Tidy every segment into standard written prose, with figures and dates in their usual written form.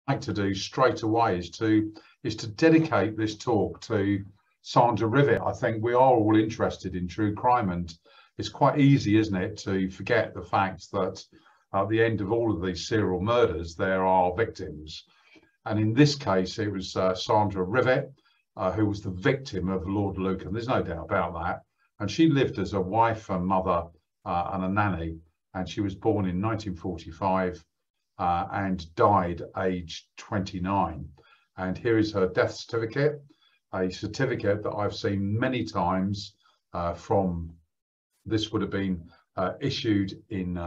like to do straight away is to dedicate this talk to Sandra Rivet. I think we are all interested in true crime, and it's quite easy, isn't it, to forget the fact that at the end of all of these serial murders there are victims. And in this case it was Sandra Rivet who was the victim of Lord Lucan. There's no doubt about that. And she lived as a wife and mother and a nanny, and she was born in 1945 and died aged 29. And here is her death certificate, a certificate that I've seen many times this would have been issued in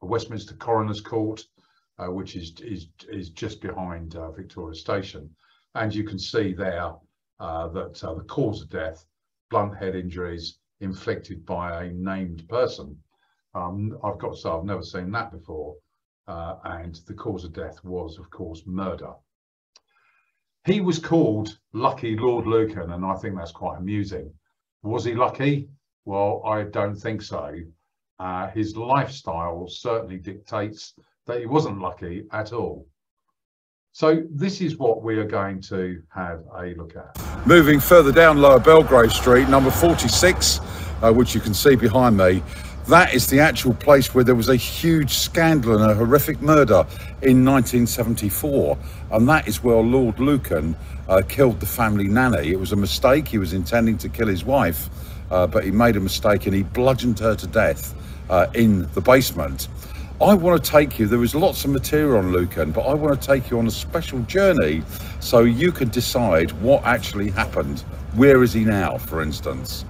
Westminster Coroner's Court, which is just behind Victoria Station. And you can see there that the cause of death, blunt head injuries inflicted by a named person. I've got to say, I've never seen that before. And the cause of death was, of course, murder. He was called Lucky Lord Lucan, and I think that's quite amusing. Was he lucky? Well, I don't think so. His lifestyle certainly dictates that he wasn't lucky at all. So this is what we are going to have a look at. Moving further down Lower Belgrave Street, number 46, which you can see behind me, that is the actual place where there was a huge scandal and a horrific murder in 1974. And that is where Lord Lucan killed the family nanny. It was a mistake. He was intending to kill his wife, but he made a mistake and he bludgeoned her to death in the basement. I want to take you, there is lots of material on Lucan, but I want to take you on a special journey so you can decide what actually happened. Where is he now, for instance?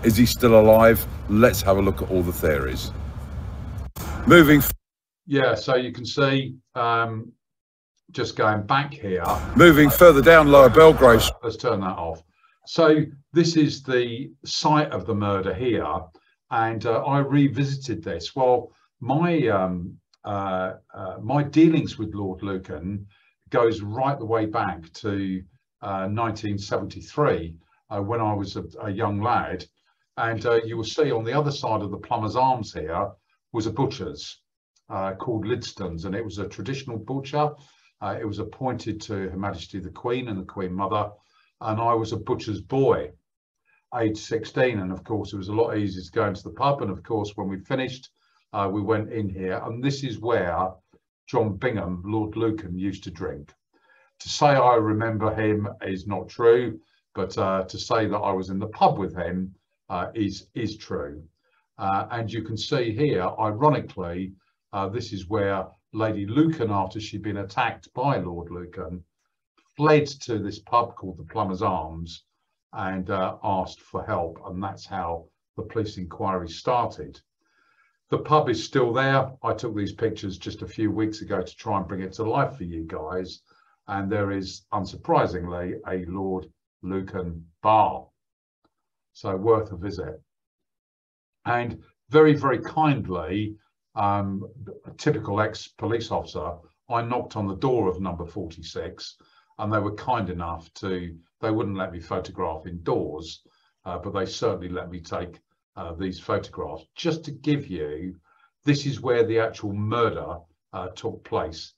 Is he still alive? Let's have a look at all the theories. Yeah, so you can see, just going back here. Moving further down Lower Belgrave. Let's turn that off. So this is the site of the murder here, and I revisited this. Well, my my dealings with Lord Lucan goes right the way back to 1973 when I was a young lad, and you will see on the other side of the Plumbers Arms here was a butcher's called Lidston's, and it was a traditional butcher. It was appointed to Her Majesty the Queen and the Queen Mother, and I was a butcher's boy, age 16, and of course it was a lot easier to go into the pub. And of course when we finished, we went in here, and this is where John Bingham, Lord Lucan, used to drink. To say I remember him is not true, but to say that I was in the pub with him is true. And you can see here, ironically, this is where Lady Lucan, after she'd been attacked by Lord Lucan, fled to this pub called the Plumbers Arms and asked for help, and that's how the police inquiry started. The pub is still there. I took these pictures just a few weeks ago to try and bring it to life for you guys. And there is, unsurprisingly, a Lord Lucan bar. So worth a visit. And very, very kindly, a typical ex-police officer, I knocked on the door of number 46, and they were kind enough to, they wouldn't let me photograph indoors, but they certainly let me take these photographs, just to give you, this is where the actual murder took place,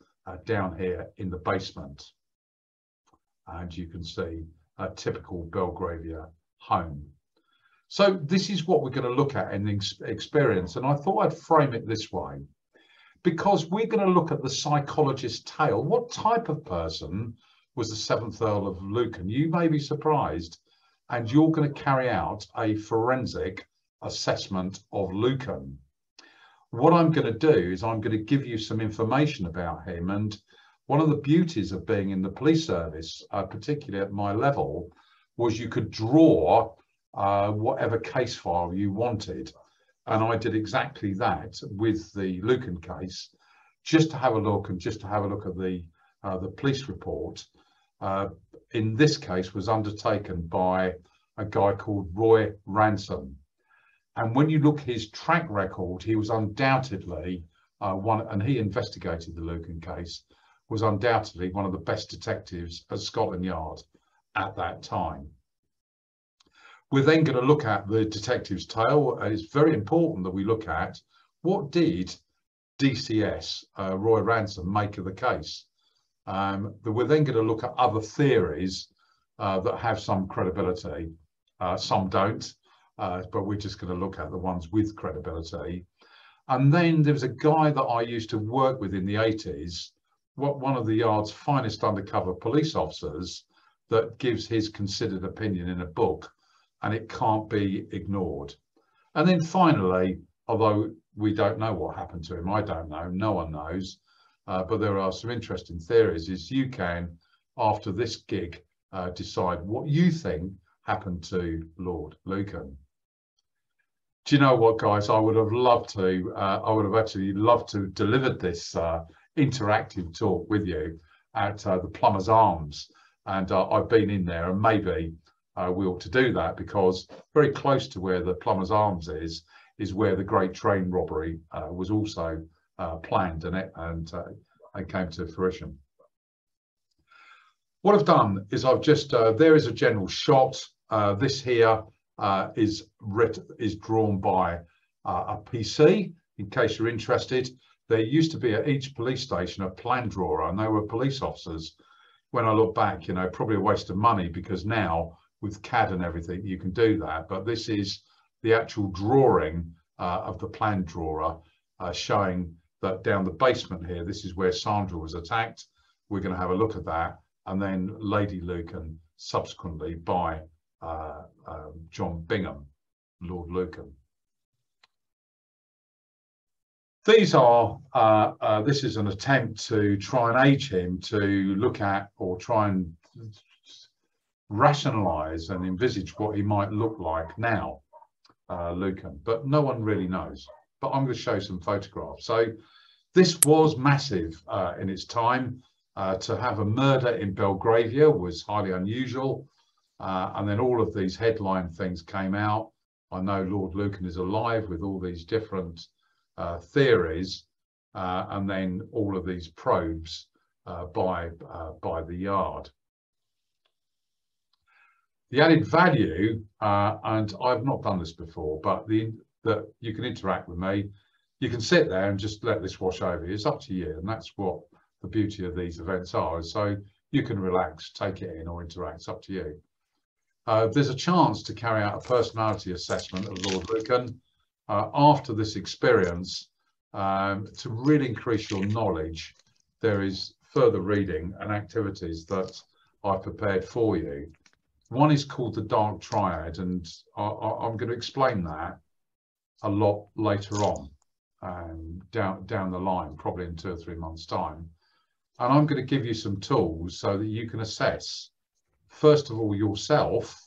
down here in the basement. And you can see a typical Belgravia home. So this is what we're going to look at in the experience, and I thought I'd frame it this way, because we're going to look at the psychologist's tale. What type of person was the 7th Earl of Lucan? You may be surprised, and you're going to carry out a forensic assessment of Lucan. What I'm going to do is I'm going to give you some information about him, and one of the beauties of being in the police service, particularly at my level, was you could draw whatever case file you wanted, and I did exactly that with the Lucan case, just to have a look and just to have a look at the police report. In this case was undertaken by a guy called Roy Ransom. And when you look his track record, he was undoubtedly and he investigated the Lucan case, was undoubtedly one of the best detectives at Scotland Yard at that time. We're then going to look at the detective's tale. It's very important that we look at what did DCS, Roy Ransom, make of the case. We're then going to look at other theories that have some credibility. Some don't, but we're just going to look at the ones with credibility. And then there was a guy that I used to work with in the 80s, one of the Yard's finest undercover police officers, that gives his considered opinion in a book, and it can't be ignored. And then finally, although we don't know what happened to him, I don't know, no one knows, but there are some interesting theories, is you can, after this gig, decide what you think happened to Lord Lucan. Do you know what, guys? I would have loved to, I would have actually loved to deliver this interactive talk with you at the Plumbers Arms. And I've been in there, and maybe we ought to do that, because very close to where the Plumbers Arms is where the great train robbery was also planned, and it came to fruition. What I've done is I've just, there is a general shot. This here is drawn by a PC, in case you're interested. There used to be at each police station a plan drawer, and they were police officers. When I look back, you know, probably a waste of money, because now with CAD and everything, you can do that. But this is the actual drawing of the plan drawer, showing that down the basement here, this is where Sandra was attacked. We're going to have a look at that. And then Lady Lucan, subsequently by John Bingham, Lord Lucan. These are, this is an attempt to try and age him, to look at or try and rationalise and envisage what he might look like now, Lucan, but no one really knows. But I'm going to show some photographs. So this was massive in its time. To have a murder in Belgravia was highly unusual. And then all of these headline things came out. I know Lord Lucan is alive, with all these different theories, and then all of these probes by the Yard. The added value, and I've not done this before, but that you can interact with me. You can sit there and just let this wash over you. It's up to you, and that's what the beauty of these events are. So you can relax, take it in, or interact. It's up to you. There's a chance to carry out a personality assessment of Lord Lucan after this experience. To really increase your knowledge, there is further reading and activities that I've prepared for you. One is called the Dark Triad, and I'm going to explain that a lot later on, down the line, probably in 2 or 3 months' time. And I'm going to give you some tools so that you can assess, first of all, yourself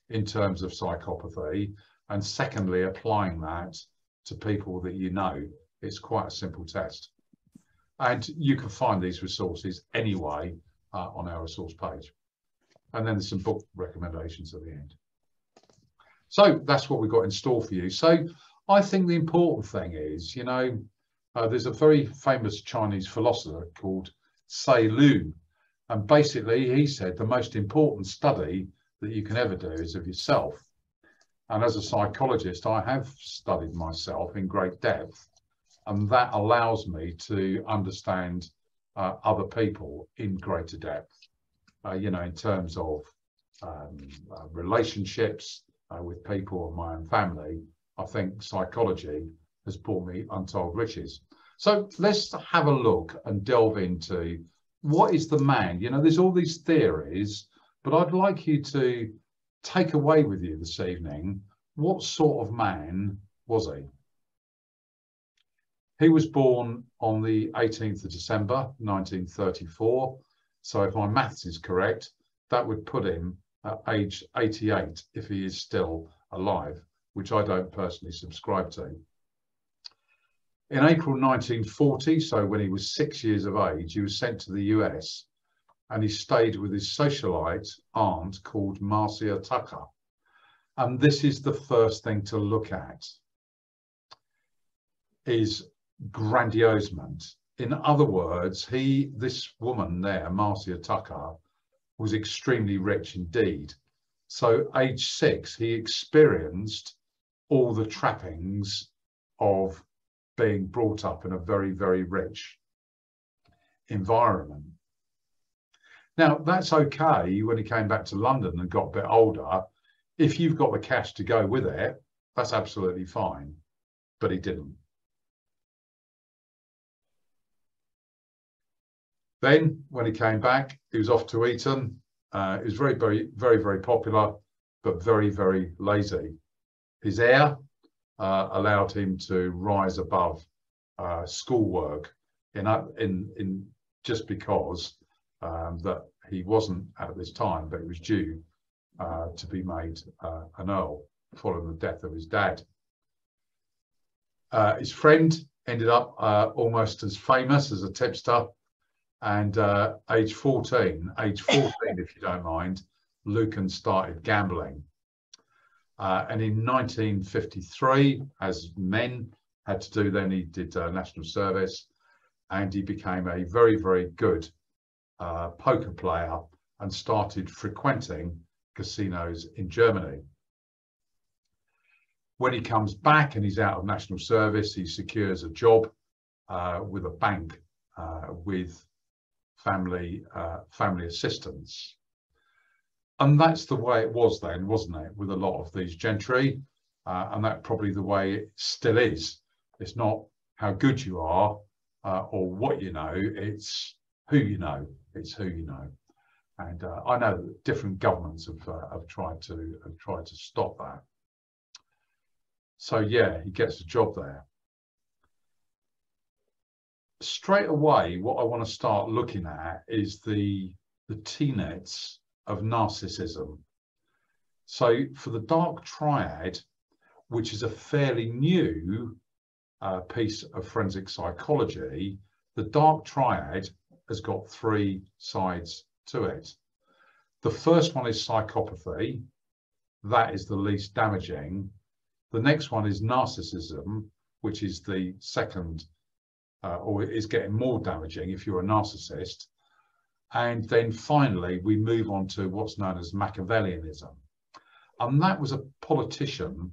in terms of psychopathy, and secondly, applying that to people that you know. It's quite a simple test. And you can find these resources anyway on our resource page. And then there's some book recommendations at the end. So that's what we've got in store for you. So I think the important thing is, you know, there's a very famous Chinese philosopher called Sei Lu. And basically he said the most important study that you can ever do is of yourself. And as a psychologist, I have studied myself in great depth, and that allows me to understand other people in greater depth, you know, in terms of relationships with people and my own family. I think psychology has brought me untold riches. So let's have a look and delve into what is the man. You know, there's all these theories, but I'd like you to take away with you this evening, what sort of man was he? He was born on the 18th of December, 1934. So if my maths is correct, that would put him at age 88 if he is still alive, which I don't personally subscribe to. In April 1940, so when he was 6 years of age, he was sent to the US, and he stayed with his socialite aunt called Marcia Tucker. And this is the first thing to look at, is grandiosement. In other words, this woman there, Marcia Tucker, was extremely rich indeed. So age 6, he experienced all the trappings of being brought up in a very, very rich environment. Now, that's okay when he came back to London and got a bit older. If you've got the cash to go with it, that's absolutely fine. But he didn't. Then, when he came back, he was off to Eton. He was very, very popular, but very, very lazy. His heir allowed him to rise above schoolwork in just because that he wasn't at this time, but he was due to be made an earl following the death of his dad. His friend ended up almost as famous as a tipster, and age 14, if you don't mind, Lucan started gambling. And in 1953, as men had to do then, he did national service, and he became a very, very good poker player and started frequenting casinos in Germany. When he comes back and he's out of national service, he secures a job with a bank with family assistance. And that's the way it was then, wasn't it, with a lot of these gentry? And that's probably the way it still is. It's not how good you are or what you know, it's who you know. It's who you know. And I know that different governments have tried to stop that. So yeah, he gets a job there. Straight away, what I want to start looking at is the T-nets of narcissism. So for the dark triad, which is a fairly new piece of forensic psychology, the dark triad has got three sides to it. The first one is psychopathy. That is the least damaging. The next one is narcissism, which is the second, or is getting more damaging if you're a narcissist. And then finally, we move on to what's known as Machiavellianism. And that was a politician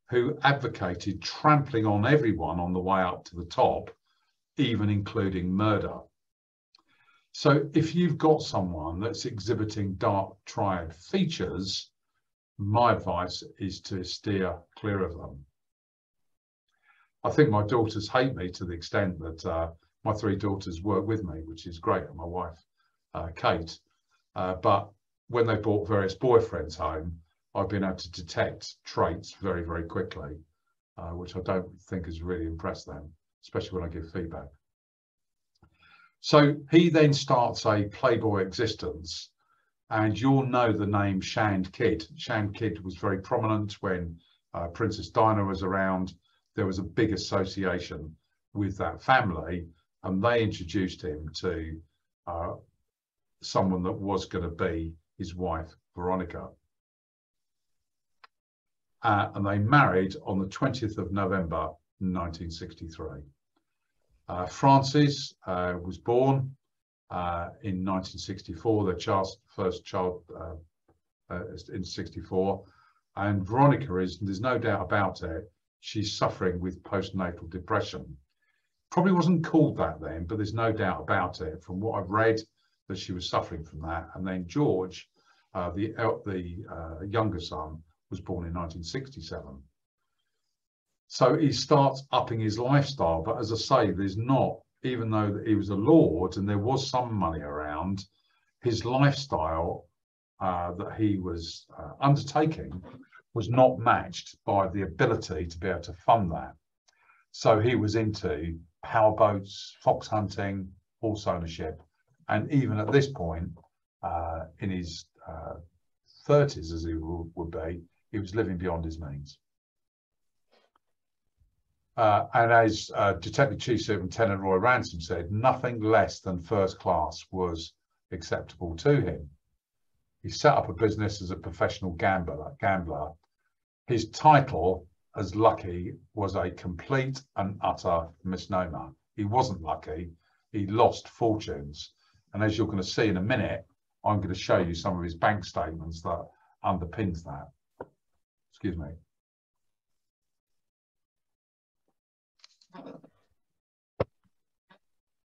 who advocated trampling on everyone on the way up to the top, even including murder. So if you've got someone that's exhibiting dark triad features, my advice is to steer clear of them. I think my daughters hate me to the extent that my three daughters work with me, which is great, and my wife, Kate. But when they brought various boyfriends home, I've been able to detect traits very, very quickly, which I don't think has really impressed them, especially when I give feedback. So he then starts a Playboy existence, and you'll know the name SHAND-KYDD. SHAND-KYDD was very prominent when Princess Diana was around. There was a big association with that family, and they introduced him to someone that was going to be his wife, Veronica. And they married on the 20th of November, 1963. Francis was born in 1964, their first child in 64. And Veronica there's no doubt about it, she's suffering with postnatal depression. Probably wasn't called that then, but there's no doubt about it from what I've read that she was suffering from that. And then George, the younger son, was born in 1967. So he starts upping his lifestyle. But as I say, there's not, even though he was a lord and there was some money around, his lifestyle that he was undertaking was not matched by the ability to be able to fund that. So he was into powerboats, fox hunting, horse ownership, and even at this point, in his 30s, as he would be, he was living beyond his means. And as Detective Chief Superintendent Roy Ransom said, nothing less than first class was acceptable to him. He set up a business as a professional gambler. His title as lucky was a complete and utter misnomer. He wasn't lucky. He lost fortunes. And as you're going to see in a minute, I'm going to show you some of his bank statements that underpins that. Excuse me.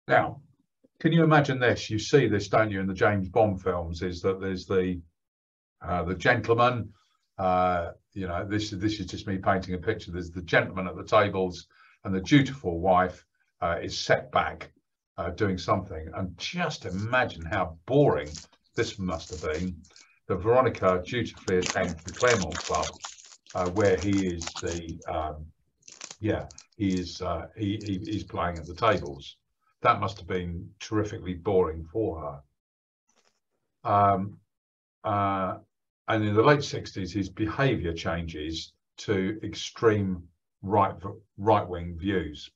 Now, can you imagine this? You see this, don't you, in the James Bond films? Is that there's the gentleman. You know, this is just me painting a picture. There's the gentleman at the tables, and the dutiful wife is set back doing something. And just imagine how boring this must have been. That Veronica dutifully attends the Claremont Club, where he is the he's playing at the tables. That must have been terrifically boring for her. And in the late 60s, his behaviour changes to extreme right-wing views.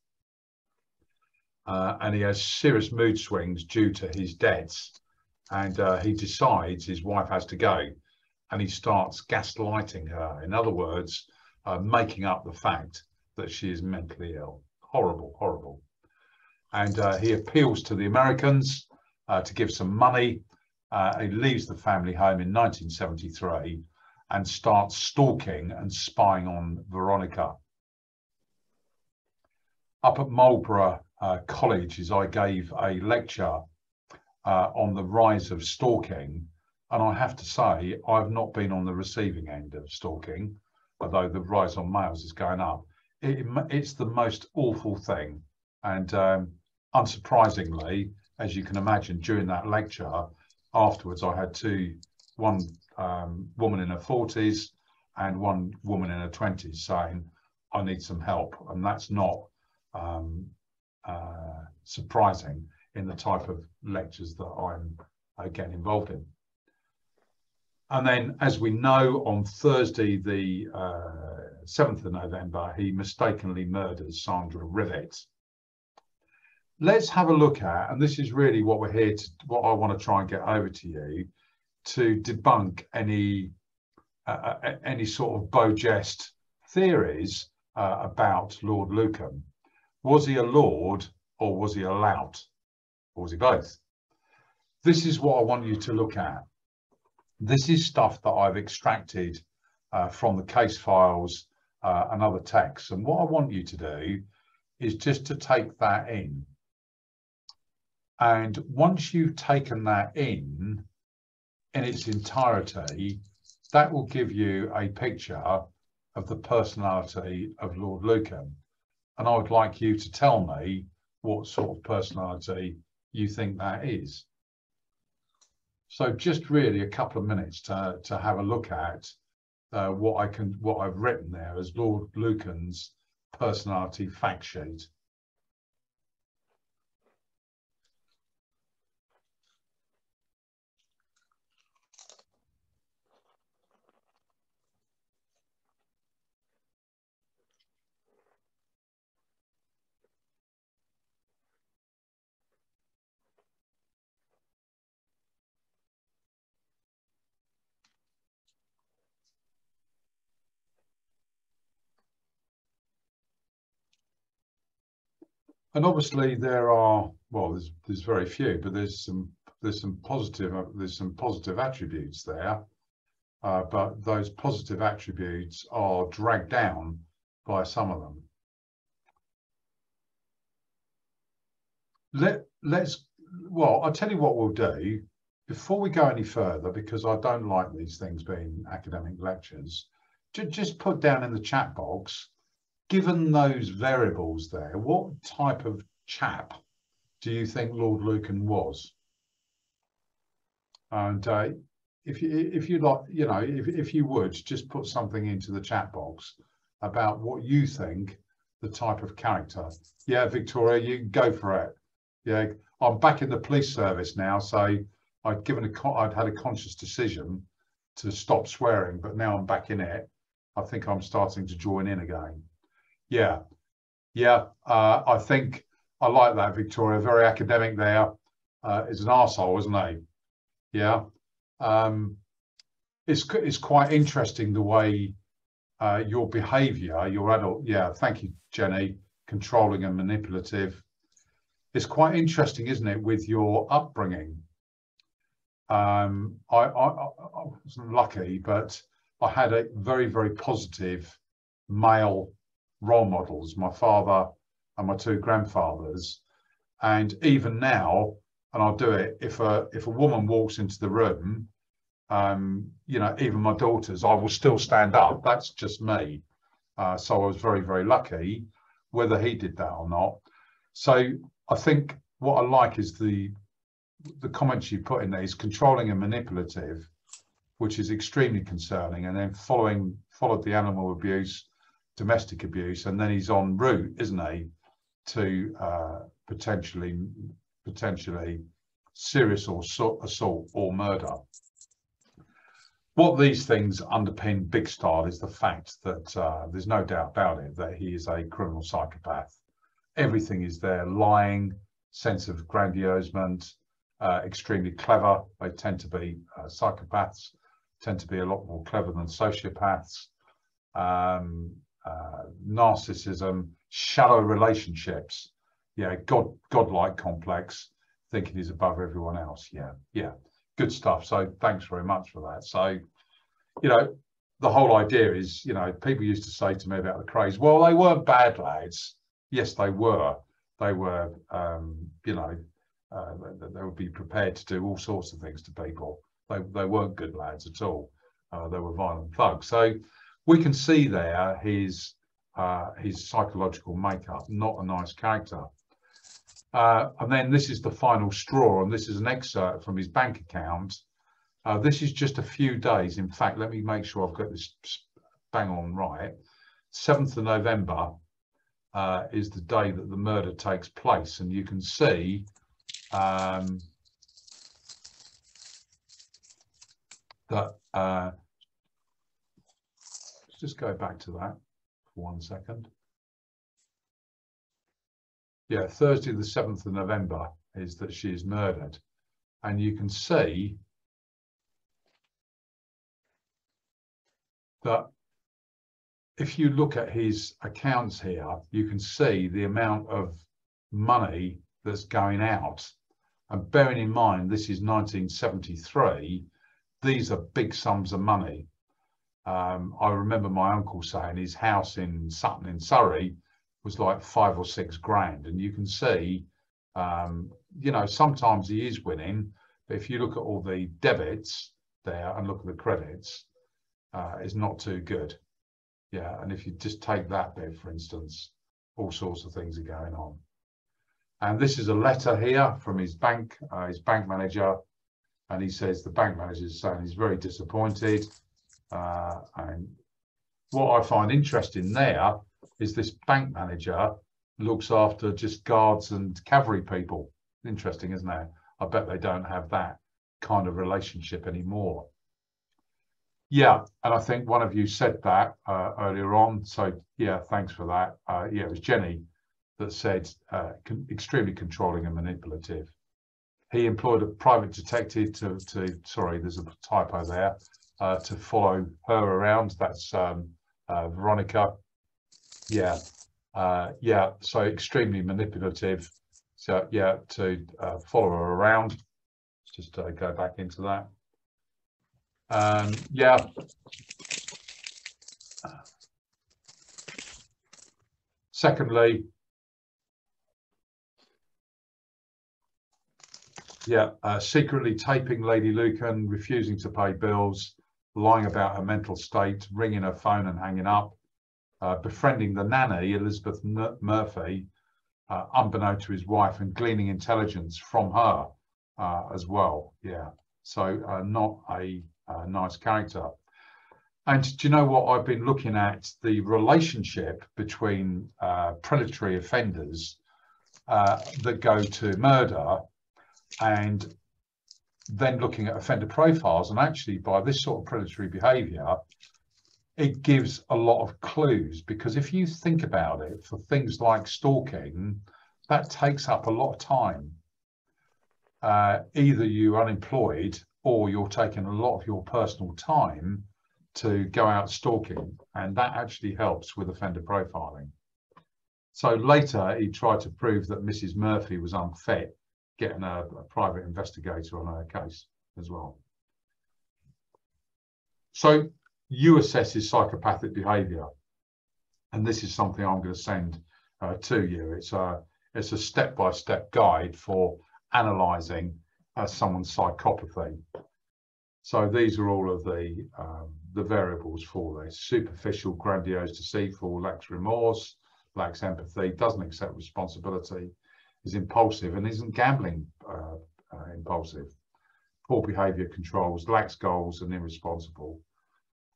And he has serious mood swings due to his debts. And he decides his wife has to go. And he starts gaslighting her. In other words, making up the fact that she is mentally ill. Horrible, horrible. And he appeals to the Americans to give some money. He leaves the family home in 1973 and starts stalking and spying on Veronica. Up at Marlborough College, as I gave a lecture on the rise of stalking, and I have to say I've not been on the receiving end of stalking, although the rise on males is going up. It's the most awful thing, and unsurprisingly, as you can imagine, during that lecture, afterwards I had one woman in her 40s and one woman in her 20s saying, I need some help. And that's not surprising in the type of lectures that I'm getting involved in. And then, as we know, on Thursday, the 7th of November, he mistakenly murders Sandra Rivet. Let's have a look at, and this is really what we're here to, what I want to try and get over to you, to debunk any sort of Beau-Geste theories about Lord Lucan. Was he a lord, or was he a lout, or was he both? This is what I want you to look at. This is stuff that I've extracted from the case files and other texts. And what I want you to do is just to take that in. And once you've taken that in its entirety, that will give you a picture of the personality of Lord Lucan. And I would like you to tell me what sort of personality you think that is. So just really a couple of minutes to have a look at what I've written there as Lord Lucan's personality fact sheet. And obviously there are, well, there's very few, but there's some positive attributes there, but those positive attributes are dragged down by some of them. Well, I'll tell you what we'll do before we go any further, because I don't like these things being academic lectures. Just put down in the chat box, given those variables there, what type of chap do you think Lord Lucan was? And if you like, you know, if you would just put something into the chat box about what you think the type of character. Yeah, Victoria, you can go for it. Yeah, I'm back in the police service now, so I'd had a conscious decision to stop swearing, but now I'm back in it. I think I'm starting to join in again. Yeah, I think I like that, Victoria. Very academic there. Is an arsehole, isn't he? Yeah. It's quite interesting the way your behaviour, your adult. Yeah, thank you, Jenny. Controlling and manipulative. It's quite interesting, isn't it, with your upbringing? I wasn't lucky, but I had a very, very positive male role models. My father and my two grandfathers. And even now, and I'll do it, if a woman walks into the room, you know, even my daughters, I will still stand up. That's just me. So I was very, very lucky, whether he did that or not. So I think what I like is the comments you put in there is controlling and manipulative, which is extremely concerning, and then followed the animal abuse, domestic abuse, and then he's en route, isn't he, to potentially serious or assault or murder. What these things underpin big style is the fact that there's no doubt about it that he is a criminal psychopath. Everything is there: lying, sense of grandiosement, extremely clever. They tend to be psychopaths, tend to be a lot more clever than sociopaths. Narcissism, shallow relationships, yeah, godlike complex, thinking he's above everyone else. Yeah, good stuff. So thanks very much for that. So, you know, the whole idea is, you know, people used to say to me about the Krays, well, they weren't bad lads. Yes, they were. They were, you know, they would be prepared to do all sorts of things to people. They weren't good lads at all. They were violent thugs. So we can see there his psychological makeup, not a nice character. And then this is the final straw, and this is an excerpt from his bank account. This is just a few days. In fact, let me make sure I've got this bang on right. 7th of November is the day that the murder takes place, and you can see that let's just go back to that for 1 second. Yeah, Thursday the 7th of November is that she is murdered, and you can see that if you look at his accounts here, you can see the amount of money that's going out. And bearing in mind, this is 1973, these are big sums of money. I remember my uncle saying his house in Sutton in Surrey was like 5 or 6 grand. And you can see, you know, sometimes he is winning, but if you look at all the debits there and look at the credits, it's not too good. Yeah, and if you just take that bit, for instance, all sorts of things are going on. And this is a letter here from his bank manager, and he says the bank manager is saying he's very disappointed. And what I find interesting there is this bank manager looks after just guards and cavalry people. Interesting, isn't it? I bet they don't have that kind of relationship anymore. Yeah, and I think one of you said that earlier on. So yeah, thanks for that. Yeah, it was Jenny that said extremely controlling and manipulative. He employed a private detective to sorry, there's a typo there, to follow her around. That's Veronica. Yeah, yeah, so extremely manipulative. So yeah, to follow her around. Let's just go back into that. Yeah. Secondly, yeah, secretly taping Lady Lucan, refusing to pay bills, lying about her mental state, ringing her phone and hanging up, befriending the nanny, Elizabeth Murphy, unbeknown to his wife, and gleaning intelligence from her as well. Yeah, so not a nice character. And do you know what? I've been looking at the relationship between predatory offenders that go to murder, and then looking at offender profiles. And actually, by this sort of predatory behaviour, it gives a lot of clues, because if you think about it, for things like stalking, that takes up a lot of time. Either you're unemployed or you're taking a lot of your personal time to go out stalking, and that actually helps with offender profiling. So later he tried to prove that Mrs. Murphy was unfit, getting a private investigator on her case as well. So you assess his psychopathic behaviour, and this is something I'm going to send to you. It's a step-by-step guide for analysing someone's psychopathy. So these are all of the variables for this: superficial, grandiose, deceitful, lacks remorse, lacks empathy, doesn't accept responsibility, is impulsive and isn't gambling impulsive, poor behaviour controls, lacks goals and irresponsible,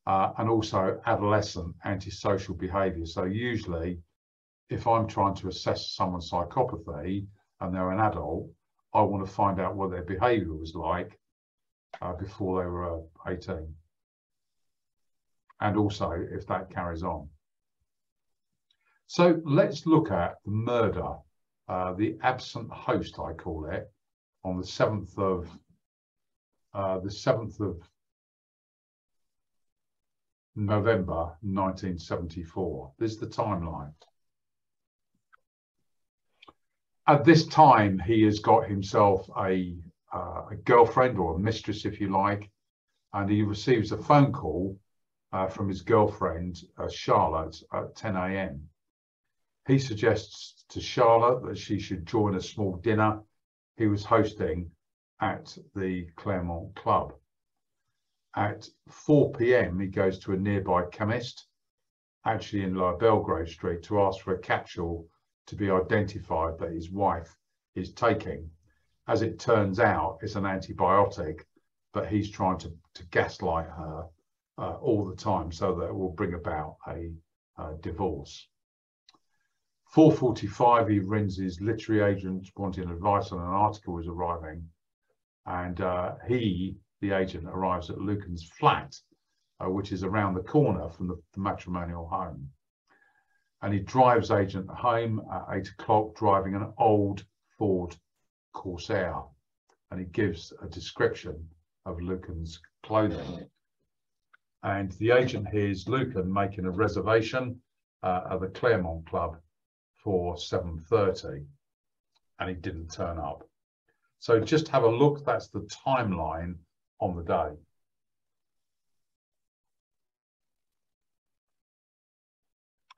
and also adolescent antisocial behaviour. So usually if I'm trying to assess someone's psychopathy and they're an adult, I want to find out what their behaviour was like before they were 18, and also if that carries on. So let's look at the murder, the absent host, I call it, on the 7th of November 1974. This is the timeline. At this time, he has got himself a girlfriend, or a mistress, if you like, and he receives a phone call from his girlfriend, Charlotte, at 10 a.m. He suggests to Charlotte that she should join a small dinner he was hosting at the Claremont Club. At 4 p.m, he goes to a nearby chemist, actually in Lower Belgrave Street, to ask for a capsule to be identified that his wife is taking. As it turns out, it's an antibiotic, but he's trying to gaslight her all the time so that it will bring about a divorce. 4:45, he rings his literary agent wanting advice on an article was arriving, and he, the agent, arrives at Lucan's flat, which is around the corner from the matrimonial home. And he drives agent home at 8 o'clock, driving an old Ford Corsair, and he gives a description of Lucan's clothing. And the agent hears Lucan making a reservation at the Claremont Club for 7:30, and he didn't turn up. So just have a look. That's the timeline on the day.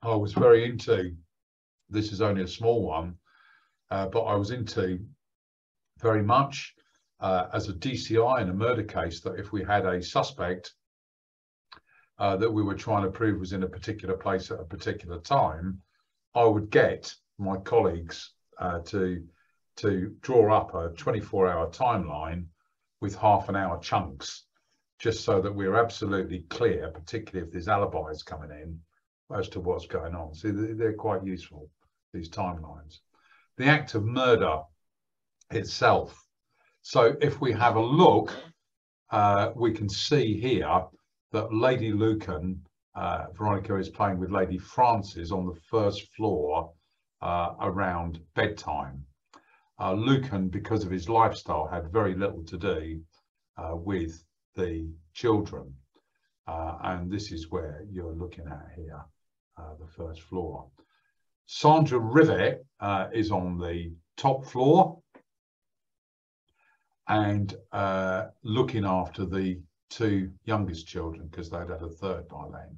I was very into, this is only a small one, but I was into very much as a DCI in a murder case, that if we had a suspect that we were trying to prove was in a particular place at a particular time, I would get my colleagues to draw up a 24-hour timeline with half-an-hour chunks, just so that we're absolutely clear, particularly if there's alibis coming in, as to what's going on. So they're quite useful, these timelines. The act of murder itself. So if we have a look, we can see here that Lady Lucan, Veronica, is playing with Lady Frances on the first floor around bedtime. Lucan, because of his lifestyle, had very little to do with the children. And this is where you're looking at here, the first floor. Sandra Rivet is on the top floor and looking after the two youngest children, because they'd had a third by then.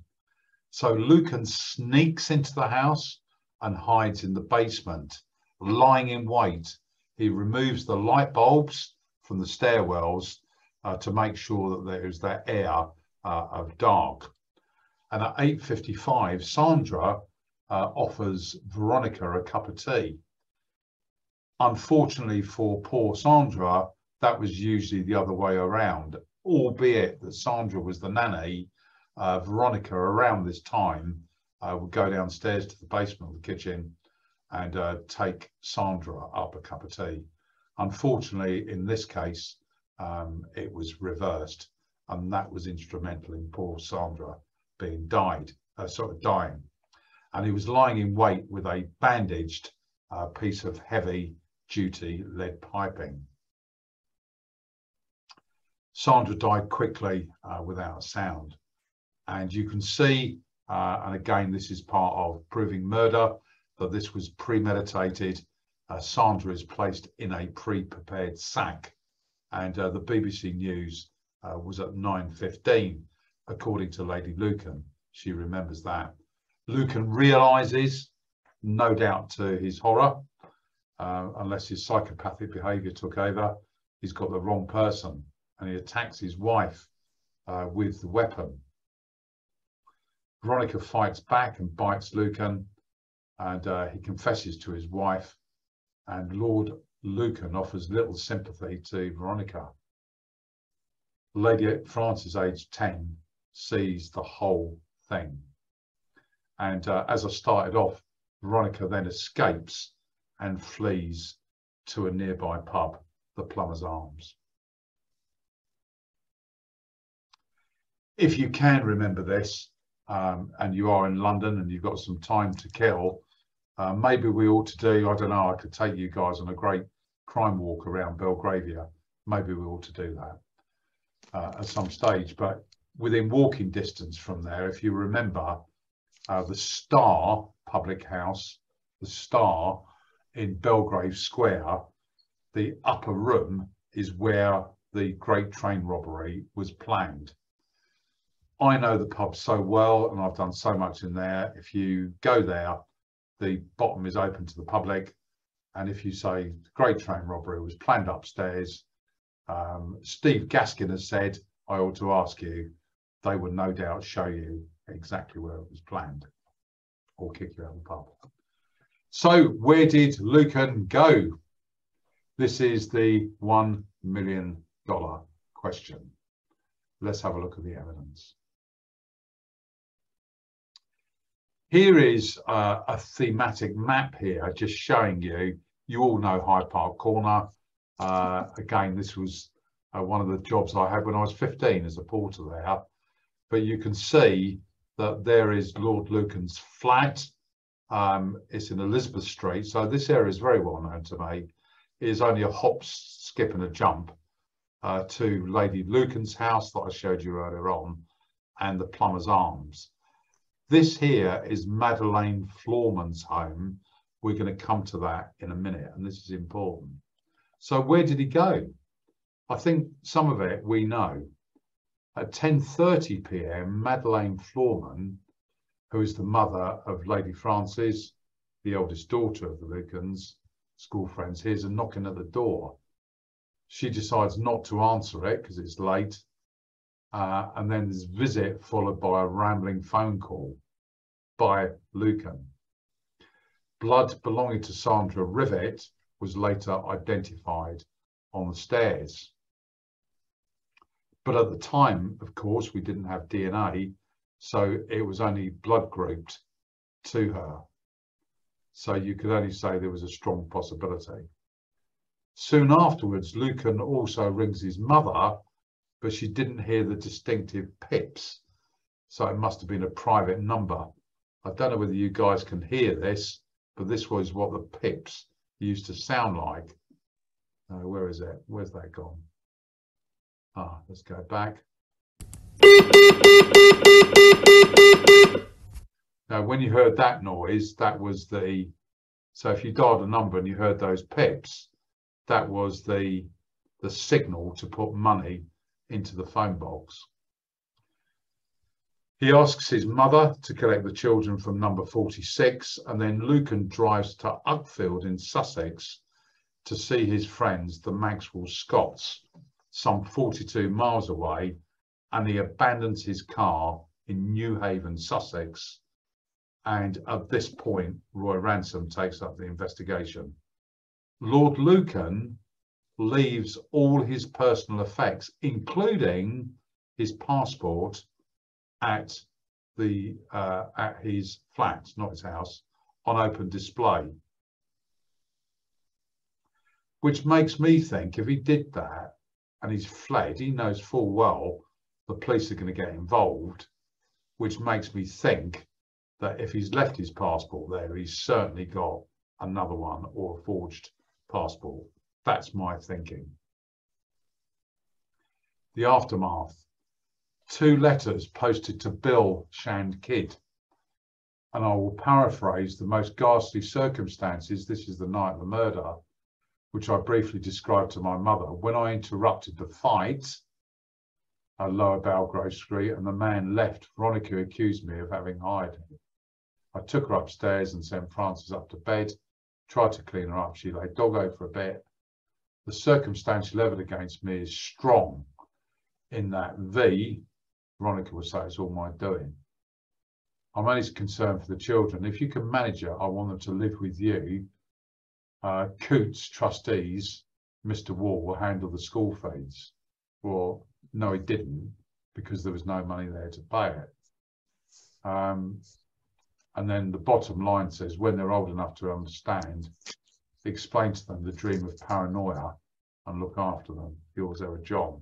So Lucan sneaks into the house and hides in the basement, lying in wait. He removes the light bulbs from the stairwells to make sure that there is that air of dark. And at 8:55, Sandra offers Veronica a cup of tea. Unfortunately for poor Sandra, that was usually the other way around, albeit that Sandra was the nanny. Veronica, around this time, would go downstairs to the basement of the kitchen and take Sandra up a cup of tea. Unfortunately, in this case, it was reversed, and that was instrumental in poor Sandra being dying. And he was lying in wait with a bandaged piece of heavy-duty lead piping. Sandra died quickly without a sound. And you can see, and again, this is part of proving murder, that this was premeditated. Sandra is placed in a pre-prepared sack, and the BBC News was at 9:15, according to Lady Lucan. She remembers that. Lucan realises no doubt to his horror, unless his psychopathic behaviour took over, he's got the wrong person, and he attacks his wife with the weapon. Veronica fights back and bites Lucan, and he confesses to his wife, and Lord Lucan offers little sympathy to Veronica. Lady Frances, aged 10, sees the whole thing. And as I started off, Veronica then escapes and flees to a nearby pub, the Plumbers Arms. If you can remember this, and you are in London and you've got some time to kill, maybe we ought to do, I don't know, I could take you guys on a great crime walk around Belgravia. Maybe we ought to do that at some stage. But within walking distance from there, if you remember, the Star public house, the Star in Belgrave Square, the upper room is where the Great Train Robbery was planned. I know the pub so well, and I've done so much in there. If you go there, the bottom is open to the public, and if you say the Great Train Robbery was planned upstairs, Steve Gaskin has said, I ought to ask you, they will no doubt show you exactly where it was planned, or kick you out of the pub. So where did Lucan go? This is the $1 million question. Let's have a look at the evidence. Here is a thematic map here, just showing you, you all know Hyde Park Corner. Again, this was one of the jobs I had when I was 15 as a porter there. But you can see that there is Lord Lucan's flat. It's in Elizabeth Street. So this area is very well known to me. It is only a hop, skip and a jump to Lady Lucan's house that I showed you earlier on, and the Plumbers Arms. This here is Madeleine Floorman's home. We're going to come to that in a minute, and this is important. So where did he go? I think some of it we know. At 10:30 p.m, Madeleine Floorman, who is the mother of Lady Frances, the eldest daughter of the Lucans, school friends, hears a knocking at the door. She decides not to answer it because it's late. And then this visit followed by a rambling phone call by Lucan. Blood belonging to Sandra Rivet was later identified on the stairs. But at the time, of course, we didn't have DNA, so it was only blood grouped to her. So you could only say there was a strong possibility. Soon afterwards, Lucan also rings his mother, but she didn't hear the distinctive pips. So it must have been a private number. I don't know whether you guys can hear this, but this was what the pips used to sound like. Where is it? Where's that gone? Let's go back. Now, when you heard that noise, that was the, so if you dialed a number and you heard those pips, that was the signal to put money into the phone box. He asks his mother to collect the children from number 46, and then Lucan drives to Uckfield in Sussex to see his friends, the Maxwell Scots, some 42 miles away, and he abandons his car in New Haven, Sussex. And at this point, Roy Ransom takes up the investigation. Lord Lucan leaves all his personal effects, including his passport, at his flat, not his house, on open display. Which makes me think, if he did that and he's fled, he knows full well the police are going to get involved, which makes me think that if he's left his passport there, he's certainly got another one or a forged passport. That's my thinking. The aftermath. 2 letters posted to Bill SHAND-KYDD. And I will paraphrase the most ghastly circumstances. This is the night of the murder, which I briefly described to my mother. When I interrupted the fight at Lower Belgrave Street and the man left, Veronica accused me of having hired him. I took her upstairs and sent Frances up to bed, tried to clean her up. She lay doggo for a bit. The circumstantial evidence against me is strong in that Veronica would say it's all my doing. I'm only concerned for the children. If you can manage it, I want them to live with you. Coots trustees, Mr. Wall, will handle the school fees. Well, no, he didn't, because there was no money there to pay it. And then the bottom line says, when they're old enough to understand, explain to them the dream of paranoia and look after them. Yours ever, John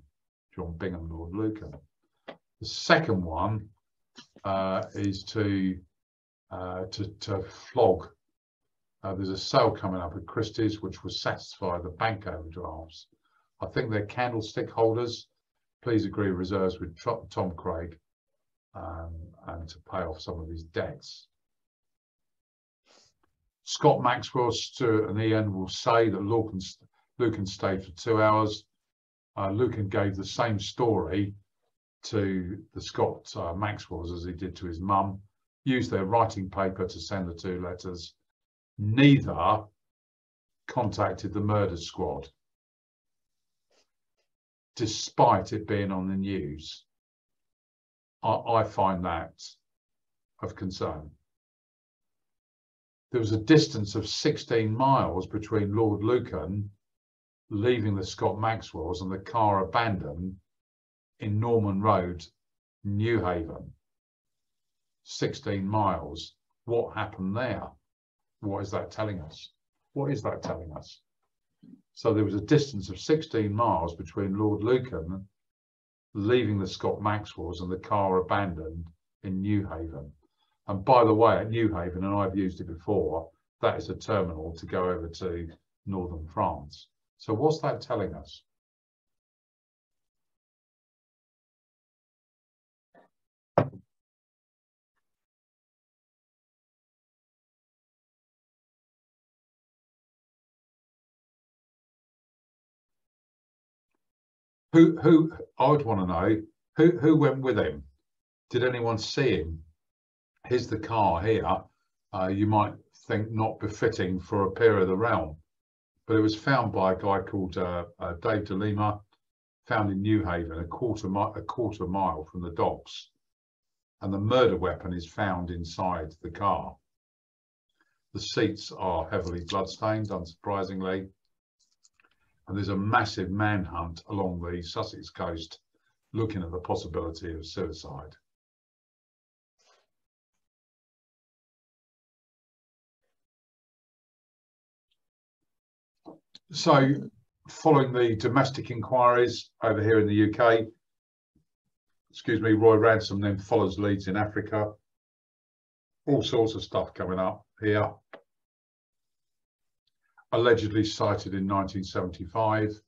Bingham, Lord Lucan. The second one is to flog. There's a sale coming up at Christie's which will satisfy the bank overdrafts. I think they're candlestick holders. Please agree reserves with Tom Craig and to pay off some of his debts. Scott Maxwell, Stuart and Ian will say that Lucan stayed for 2 hours. Lucan gave the same story to the Scott Maxwells as he did to his mum, used their writing paper to send the 2 letters. Neither contacted the murder squad, despite it being on the news. I find that of concern. There was a distance of 16 miles between Lord Lucan leaving the Scott Maxwells and the car abandoned in Norman Road, Newhaven. 16 miles. What happened there? What is that telling us? What is that telling us? So there was a distance of 16 miles between Lord Lucan leaving the Scott Maxwells and the car abandoned in Newhaven. And by the way, at Newhaven, and I've used it before, that is a terminal to go over to northern France. So what's that telling us? Who I would want to know, who went with him? Did anyone see him? Here's the car here. You might think not befitting for a peer of the realm, but it was found by a guy called Dave de Lima, found in Newhaven, a quarter mile from the docks, and the murder weapon is found inside the car. The seats are heavily bloodstained, unsurprisingly, and there's a massive manhunt along the Sussex coast looking at the possibility of suicide. So, following the domestic inquiries over here in the UK, Roy Ransom then follows leads in Africa. All sorts of stuff coming up here. Allegedly cited in 1975.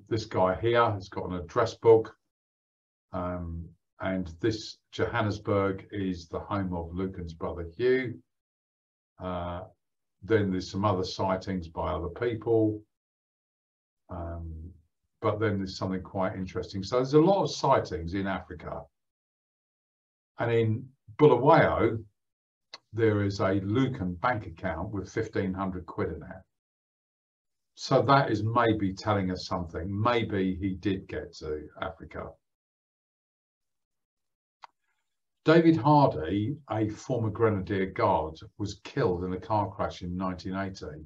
This guy here has got an address book. And this Johannesburg is the home of Lucan's brother Hugh. Then there's some other sightings by other people. But then there's something quite interesting. So there's a lot of sightings in Africa. And in Bulawayo, there is a Lucan bank account with 1,500 quid in it. So that is maybe telling us something. Maybe he did get to Africa. David Hardy, a former Grenadier Guard, was killed in a car crash in 1980.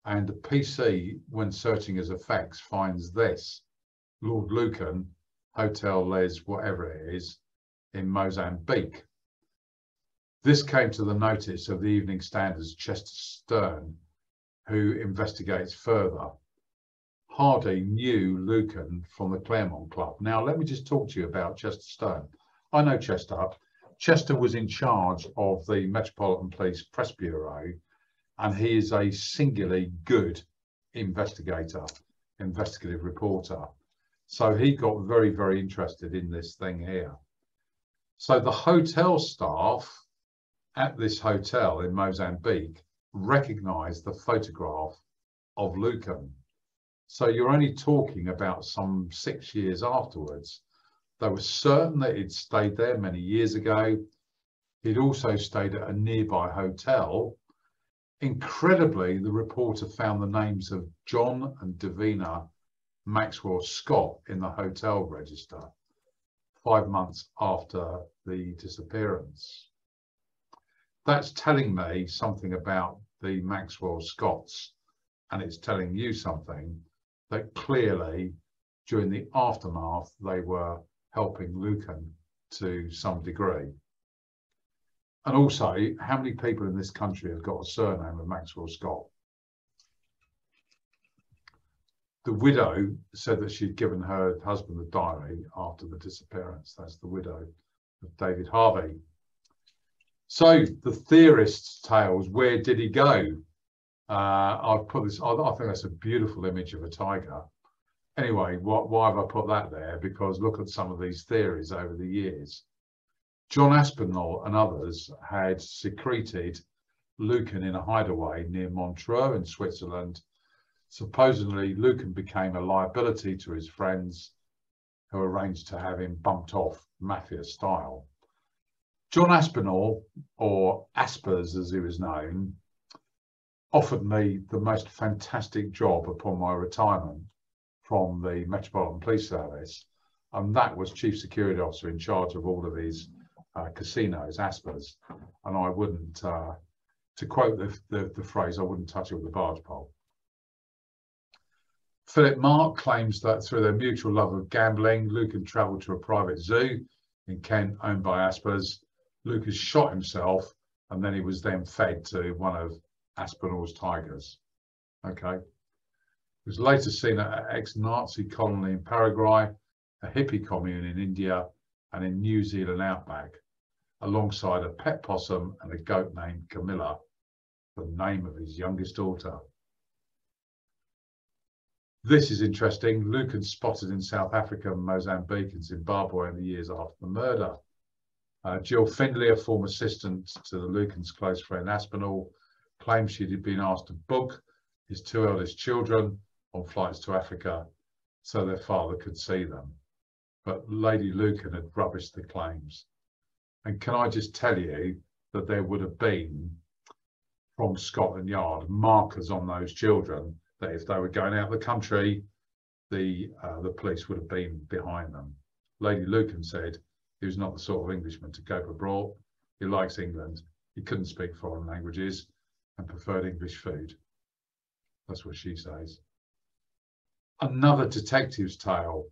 And the PC, when searching his effects, finds this: Lord Lucan, Hotel Les, whatever it is, in Mozambique. This came to the notice of the Evening Standard's Chester Stern, who investigates further. Hardy knew Lucan from the Claremont Club. Now, let me just talk to you about Chester Stern. I know Chester. Chester was in charge of the Metropolitan Police Press Bureau, and he is a singularly good investigator, investigative reporter. So he got very, very interested in this thing here. So the hotel staff at this hotel in Mozambique recognized the photograph of Lucan. So you're only talking about some 6 years afterwards. They were certain that he'd stayed there many years ago. He'd also stayed at a nearby hotel. Incredibly, the reporter found the names of John and Davina Maxwell Scott in the hotel register 5 months after the disappearance. That's telling me something about the Maxwell Scotts, and it's telling you something that clearly during the aftermath they were helping Lucan to some degree. And also, how many people in this country have got a surname of Maxwell Scott? The widow said that she'd given her husband the diary after the disappearance. That's the widow of David Harvey. So the theorist's tales, where did he go? I've put this, I think that's a beautiful image of a tiger. Anyway, why have I put that there? Because look at some of these theories over the years. John Aspinall and others had secreted Lucan in a hideaway near Montreux in Switzerland. Supposedly, Lucan became a liability to his friends who arranged to have him bumped off mafia style. John Aspinall, or Aspers as he was known, offered me the most fantastic job upon my retirement from the Metropolitan Police Service, and that was Chief Security Officer in charge of all of his casinos, Aspers, and I wouldn't, to quote the phrase, I wouldn't touch it with a barge pole. Philip Mark claims that through their mutual love of gambling, Lucan travelled to a private zoo in Kent owned by Aspers. Lucan shot himself and then he was then fed to one of Aspinall's tigers. Okay. He was later seen at an ex-Nazi colony in Paraguay, a hippie commune in India and in New Zealand outback, alongside a pet possum and a goat named Camilla, the name of his youngest daughter. This is interesting. Lucan spotted in South Africa, Mozambique and Zimbabwe in the years after the murder. Jill Findlay, a former assistant to the Lucan's close friend Aspinall, claimed she had been asked to book his 2 eldest children on flights to Africa so their father could see them. But Lady Lucan had rubbished the claims. And can I just tell you that there would have been, from Scotland Yard, markers on those children that if they were going out of the country, the police would have been behind them. Lady Lucan said he was not the sort of Englishman to go abroad. He likes England. He couldn't speak foreign languages and preferred English food. That's what she says. Another detective's tale.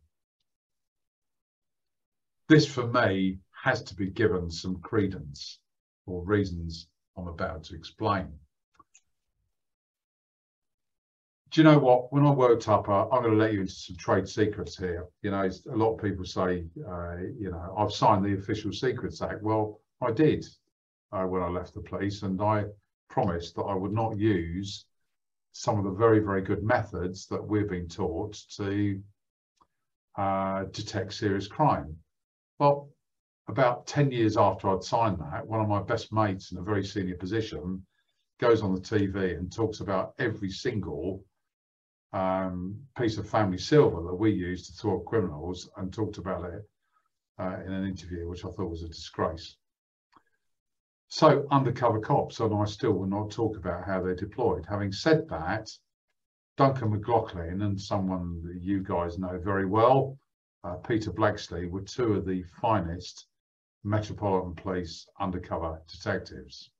This, for me, has to be given some credence for reasons I'm about to explain. Do you know what? When I worked up, I'm going to let you into some trade secrets here. You know, a lot of people say, you know, I've signed the Official Secrets Act. Well, I did when I left the police, and I promised that I would not use some of the very, very good methods that we've been taught to detect serious crime. Well, about 10 years after I'd signed that, one of my best mates in a very senior position goes on the TV and talks about every single piece of family silver that we use to thwart criminals, and talked about it in an interview, which I thought was a disgrace. So undercover cops, and I still will not talk about how they're deployed. Having said that, Duncan McLaughlin and someone that you guys know very well, Peter Blacksley, were 2 of the finest Metropolitan Police undercover detectives.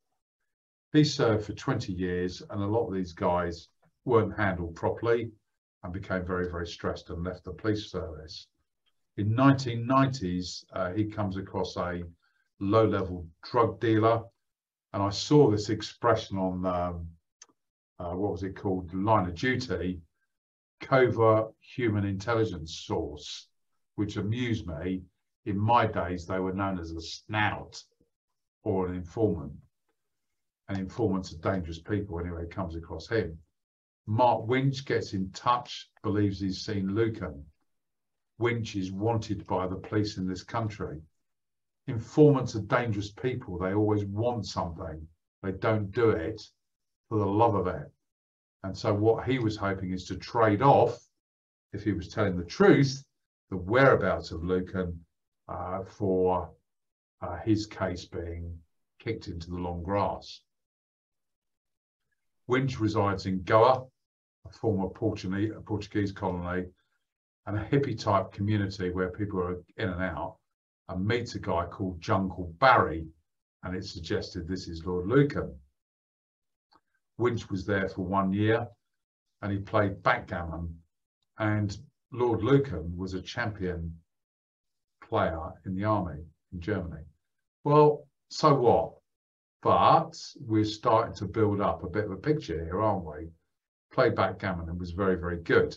He served for 20 years, and a lot of these guys weren't handled properly and became very, very stressed and left the police service. In 1990s, he comes across a low-level drug dealer, and I saw this expression on what was it called, Line of Duty, covert human intelligence source, which amused me. In my days, they were known as a snout or an informant, and informants are dangerous people anyway. It comes across him. Mark Winch gets in touch, believes he's seen Lucan. Winch is wanted by the police in this country. Informants are dangerous people. They always want something. They don't do it for the love of it. And so what he was hoping is to trade off, if he was telling the truth, the whereabouts of Lucan for his case being kicked into the long grass. Winch resides in Goa, a former Portuguese colony, and a hippie-type community where people are in and out, and meets a guy called Jungle Barry, and it's suggested this is Lord Lucan. Winch was there for 1 year, and he played backgammon, and Lord Lucan was a champion player in the army in Germany. Well, so what? But we're starting to build up a bit of a picture here, aren't we? Played backgammon and was very, very good.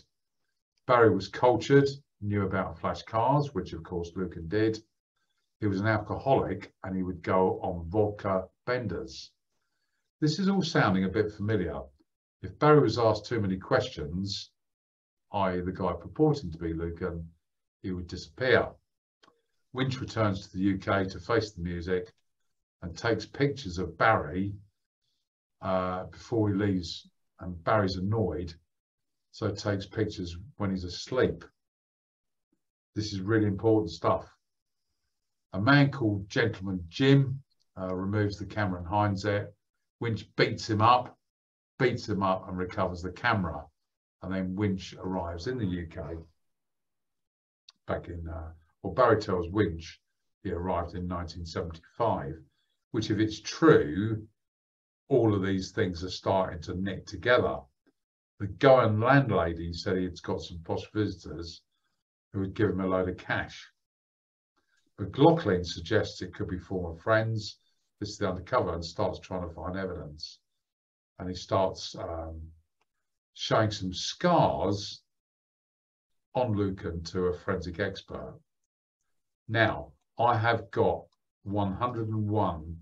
Barry was cultured, knew about flash cars, which of course Lucan did. He was an alcoholic and he would go on vodka benders. This is all sounding a bit familiar. If Barry was asked too many questions, i.e. the guy purporting to be Lucan, he would disappear. Winch returns to the UK to face the music and takes pictures of Barry before he leaves, and Barry's annoyed, so takes pictures when he's asleep. This is really important stuff. A man called Gentleman Jim removes the camera and hides it. Winch beats him up and recovers the camera. And then Winch arrives in the UK back in, well, Barry tells Winch he arrived in 1975, which if it's true, all of these things are starting to knit together. The Goan landlady said he had got some posh visitors who would give him a load of cash. McLaughlin suggests it could be former friends. This is the undercover, and starts trying to find evidence. And he starts showing some scars on Lucan to a forensic expert. Now, I have got 101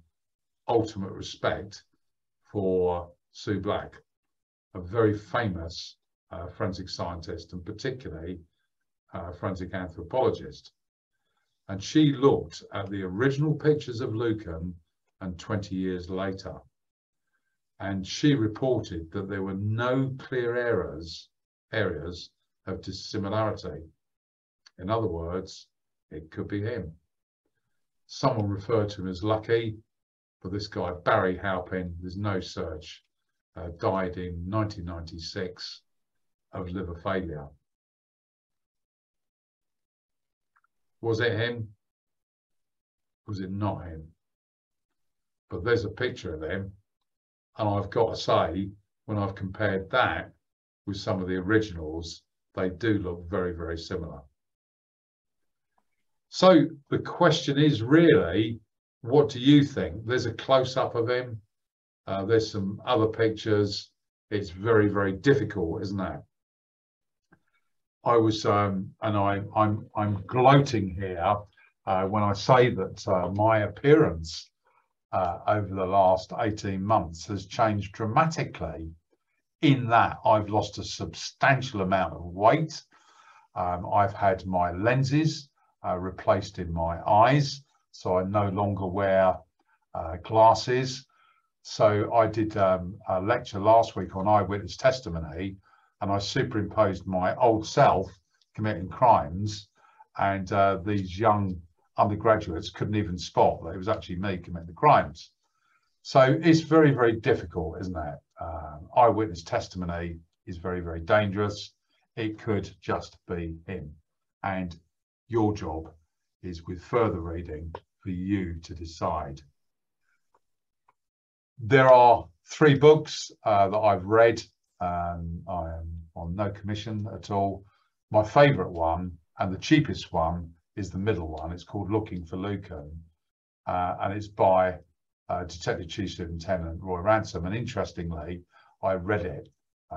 ultimate respect for Sue Black, a very famous forensic scientist, and particularly forensic anthropologist. And she looked at the original pictures of Lucan and 20 years later. And she reported that there were no clear areas of dissimilarity. In other words, it could be him. Someone referred to him as lucky, but this guy, Barry Halpin, there's no search, died in 1996 of liver failure. Was it him? Was it not him? But there's a picture of him. And I've got to say, when I've compared that with some of the originals, they do look very, very similar. So the question is really, what do you think? There's a close-up of him. There's some other pictures. It's very, very difficult, isn't it? I was, and I'm gloating here when I say that my appearance over the last 18 months has changed dramatically, in that I've lost a substantial amount of weight. I've had my lenses replaced in my eyes, so I no longer wear glasses. So I did a lecture last week on eyewitness testimony, and I superimposed my old self committing crimes, and these young undergraduates couldn't even spot that it was actually me committing the crimes. So it's very, very difficult, isn't it? Eyewitness testimony is very, very dangerous. It could just be him. And your job is, with further reading, for you to decide. There are 3 books that I've read. I am on no commission at all. My favourite one, and the cheapest one, is the middle one. It's called Looking for Lucan, and it's by Detective Chief Superintendent Roy Ransom. And interestingly, I read it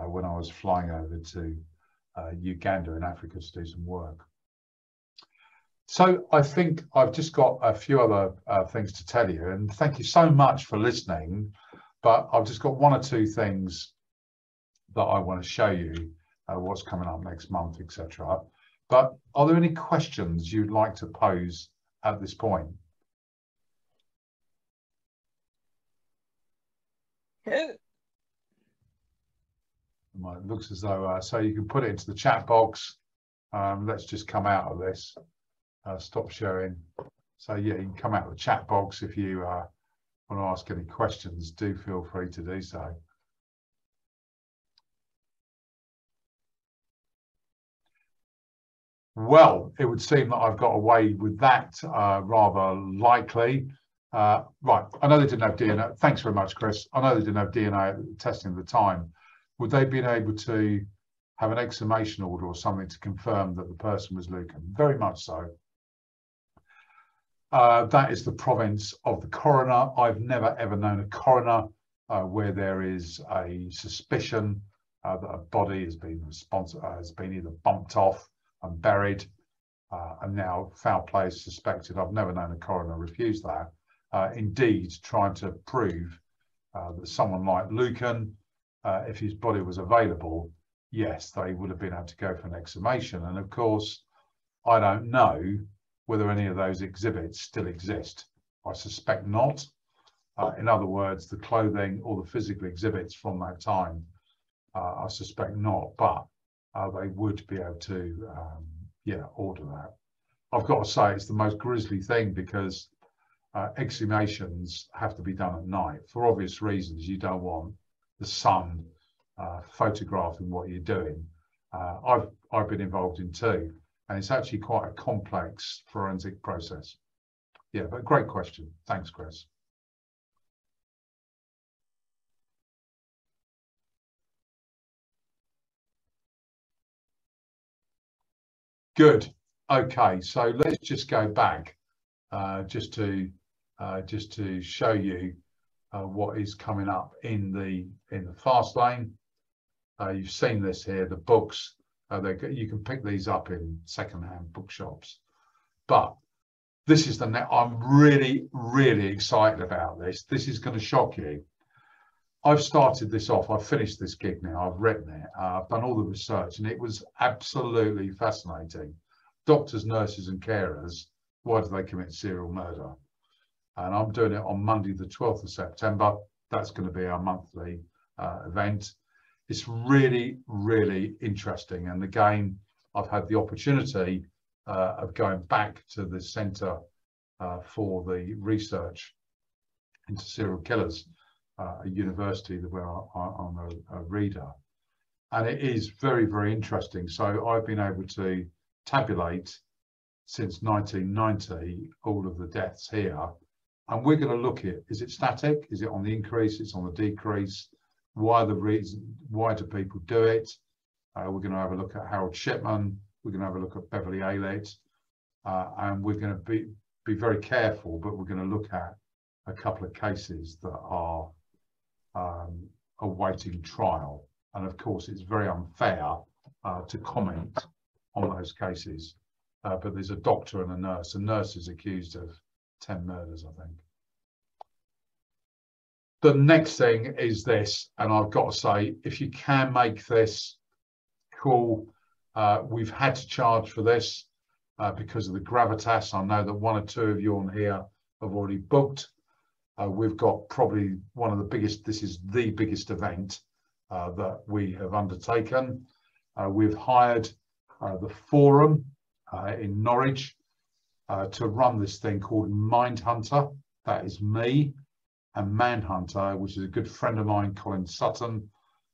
when I was flying over to Uganda in Africa to do some work. So I think I've just got a few other things to tell you, and thank you so much for listening. But I've just got 1 or 2 things that I want to show you, what's coming up next month, etc. But are there any questions you'd like to pose at this point? Yeah. It looks as though, so you can put it into the chat box. Let's just come out of this, stop sharing. So yeah, you can come out of the chat box if you want to ask any questions, do feel free to do so. Well, it would seem that I've got away with that rather likely. Right, I know they didn't have DNA. Thanks very much, Chris. I know they didn't have DNA testing at the time. Would they have been able to have an exhumation order or something to confirm that the person was Lucan? Very much so. That is the province of the coroner. I've never ever known a coroner where there is a suspicion that a body has been either bumped off and buried, and now foul play is suspected. I've never known a coroner refuse that. Indeed, trying to prove that someone like Lucan, if his body was available, yes, they would have been able to go for an exhumation. And of course, I don't know whether any of those exhibits still exist. I suspect not. In other words, the clothing or the physical exhibits from that time, I suspect not, but they would be able to, order that. I've got to say, it's the most grisly thing because exhumations have to be done at night for obvious reasons. You don't want the sun photographing what you're doing. I've been involved in two, and it's actually quite a complex forensic process. Yeah, but great question. Thanks, Chris. Good. Okay, so let's just go back just to show you what is coming up in the fast lane. You've seen this here, the books. You can pick these up in second-hand bookshops. But this is I'm really, really excited about this. This is going to shock you. I've started this off. I've finished this gig now. I've written it. I've done all the research, and it was absolutely fascinating. Doctors, nurses, and carers, why do they commit serial murder? And I'm doing it on Monday, the 12th of September. That's going to be our monthly event. It's really, really interesting. And again, I've had the opportunity of going back to the Centre for the Research into Serial Killers, a university where I'm a reader. And it is very, very interesting. So I've been able to tabulate since 1990 all of the deaths here. And we're going to look at, is it static? Is it on the increase? It's on the decrease? Why the reason? Why do people do it? We're going to have a look at Harold Shipman. We're going to have a look at Beverly Aylett. And we're going to be very careful, but we're going to look at a couple of cases that are awaiting trial. And of course, it's very unfair to comment on those cases. But there's a doctor and a nurse. A nurse is accused of 10 murders, I think. The next thing is this, and I've got to say, if you can make this, cool. We've had to charge for this because of the gravitas. I know that one or two of you on here have already booked. We've got probably one of the biggest, this is the biggest event that we have undertaken. We've hired the Forum in Norwich to run this thing called Mindhunter. That is me, and Manhunter, which is a good friend of mine, Colin Sutton.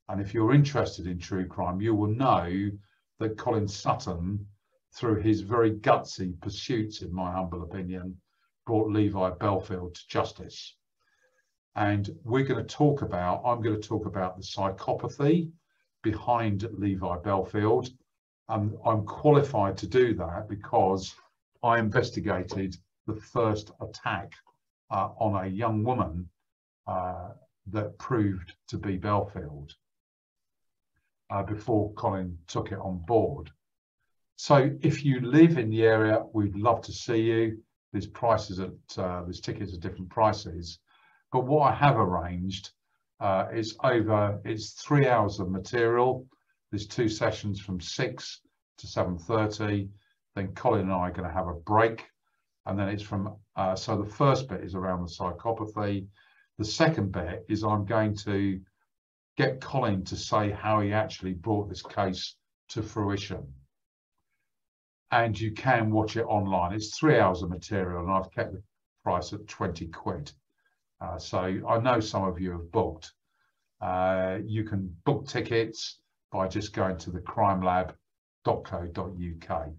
And if you're interested in true crime, you will know that Colin Sutton, through his very gutsy pursuits, in my humble opinion, brought Levi Belfield to justice. And we're going to talk about, I'm going to talk about the psychopathy behind Levi Belfield. And I'm qualified to do that because I investigated the first attack on a young woman that proved to be Belfield before Colin took it on board. So if you live in the area, we'd love to see you. There's prices at there's tickets at different prices, but what I have arranged is it's 3 hours of material. There's 2 sessions from 6 to 7:30. Then Colin and I are going to have a break, and then it's from so the first bit is around the psychopathy. The second bit is I'm going to get Colin to say how he actually brought this case to fruition. And you can watch it online. It's 3 hours of material, and I've kept the price at 20 quid. So I know some of you have booked. You can book tickets by just going to thecrimelab.co.uk.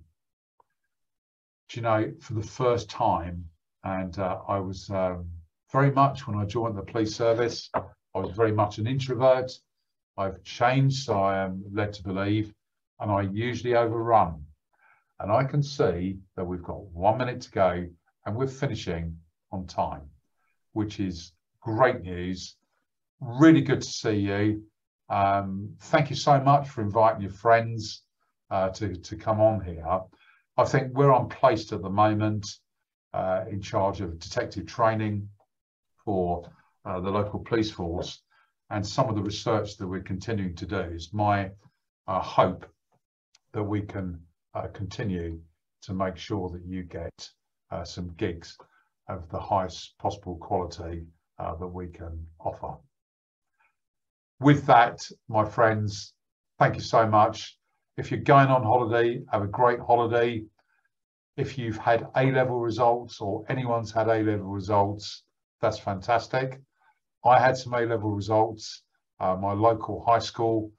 Do you know, for the first time, and I was very much, when I joined the police service, I was very much an introvert. I've changed, so I am led to believe, and I usually overrun. And I can see that we've got 1 minute to go and we're finishing on time, which is great news. Really good to see you. Thank you so much for inviting your friends to come on here. I think we're placed at the moment in charge of detective training for the local police force, and some of the research that we're continuing to do is my hope that we can continue to make sure that you get some gigs of the highest possible quality that we can offer. With that, my friends, thank you so much. If you're going on holiday, have a great holiday. If you've had A-level results or anyone's had A-level results, that's fantastic. I had some A-level results. My local high school,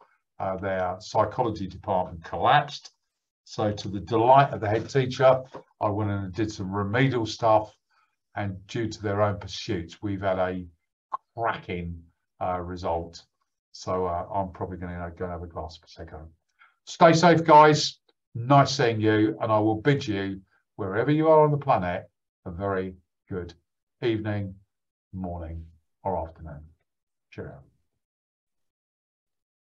their psychology department collapsed. So to the delight of the head teacher, I went in and did some remedial stuff. And due to their own pursuits, we've had a cracking result. So I'm probably going to go and have a glass of Prosecco. Stay safe, guys. Nice seeing you. And I will bid you, wherever you are on the planet, a very good evening, morning, or afternoon. Cheerio.